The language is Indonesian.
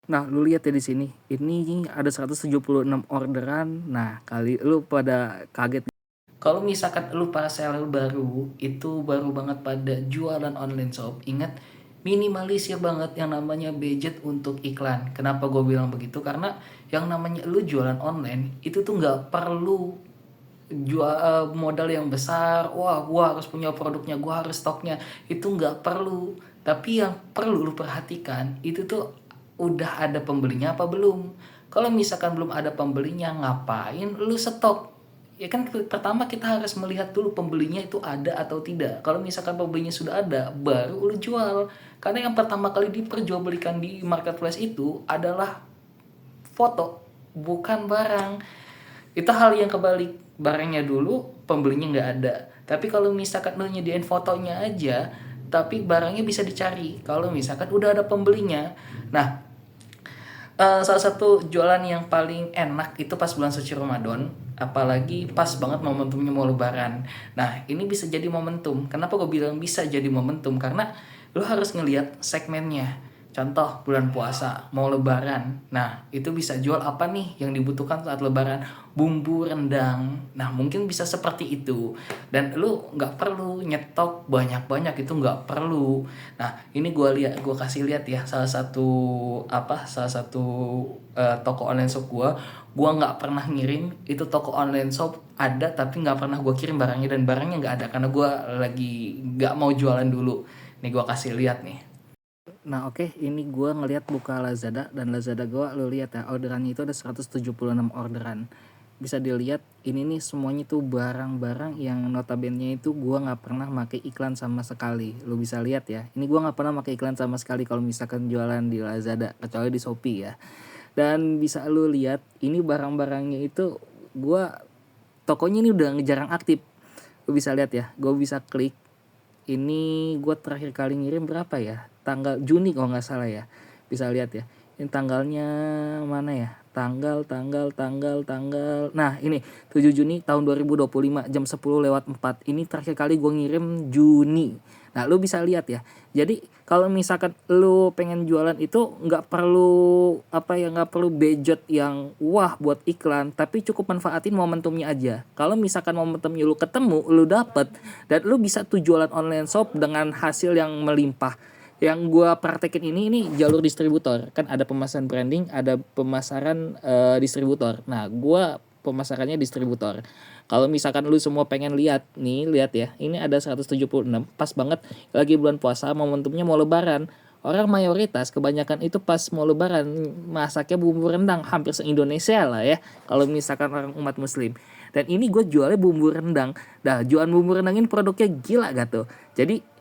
Nah, lu lihat ya di sini, ini ada 176 orderan. Nah, kali lu pada kaget. Kalau misalkan lu para seller baru, itu baru banget pada jualan online shop, ingat minimalisir banget yang namanya budget untuk iklan. Kenapa gue bilang begitu? Karena yang namanya lu jualan online, itu tuh nggak perlu jual modal yang besar. Wah, gua harus punya produknya, gua harus stoknya. Itu nggak perlu. Tapi yang perlu lu perhatikan itu tuh udah ada pembelinya apa belum. Kalau misalkan belum ada pembelinya, ngapain lu stok? Ya kan, pertama kita harus melihat dulu pembelinya itu ada atau tidak. Kalau misalkan pembelinya sudah ada, baru lu jual. Karena yang pertama kali diperjualbelikan di marketplace itu adalah foto, bukan barang. Itu hal yang kebalik, barangnya dulu pembelinya nggak ada. Tapi kalau misalkan lu nyediain fotonya aja, tapi barangnya bisa dicari kalau misalkan udah ada pembelinya. Nah, salah satu jualan yang paling enak itu pas bulan suci Ramadan, apalagi pas banget momentumnya mau lebaran. Nah, ini bisa jadi momentum. Kenapa gue bilang bisa jadi momentum? Karena lu harus ngelihat segmennya. Contoh bulan puasa mau lebaran. Nah, itu bisa jual apa nih yang dibutuhkan saat lebaran? Bumbu rendang. Nah, mungkin bisa seperti itu. Dan lu nggak perlu nyetok banyak-banyak, itu nggak perlu. Nah, ini gue kasih lihat ya salah satu toko online shop gue nggak pernah ngirim. Itu toko online shop ada tapi nggak pernah gue kirim barangnya, dan barangnya nggak ada karena gue lagi nggak mau jualan dulu. Nih gue kasih lihat nih. Nah, oke, ini gue ngelihat buka Lazada, dan Lazada gue lo lihat ya, orderannya itu ada 176 orderan. Bisa dilihat ini nih semuanya tuh barang-barang yang notabene itu gue nggak pernah pakai iklan sama sekali. Lo bisa lihat ya, ini gue nggak pernah pakai iklan sama sekali kalau misalkan jualan di Lazada, kecuali di Shopee ya. Dan bisa lo lihat ini barang-barangnya itu gue, tokonya ini udah jarang aktif. Lo bisa lihat ya, gue bisa klik. Ini gue terakhir kali ngirim berapa ya? Tanggal Juni kalau nggak salah ya. Bisa lihat ya. Ini tanggalnya mana ya? Tanggal. Nah, ini 7 Juni tahun 2025 jam 10:04. Ini terakhir kali gue ngirim Juni. Nah, lu bisa lihat ya. Jadi kalau misalkan lu pengen jualan itu nggak perlu nggak perlu budget yang wah buat iklan, tapi cukup manfaatin momentumnya aja. Kalau misalkan momentumnya lu ketemu, lu dapet, dan lu bisa tuh jualan online shop dengan hasil yang melimpah. Yang gue praktekin ini jalur distributor. Kan ada pemasaran branding, ada pemasaran distributor. Nah, gue pemasarannya distributor. Kalau misalkan lu semua pengen lihat nih, lihat ya. Ini ada 176, pas banget lagi bulan puasa, momentumnya mau lebaran. Orang mayoritas kebanyakan itu pas mau lebaran masaknya bumbu rendang, hampir se-Indonesia lah ya. Kalau misalkan orang umat muslim. Dan ini gue jualnya bumbu rendang. Dah, jualan bumbu rendang ini produknya gila gak tuh. Jadi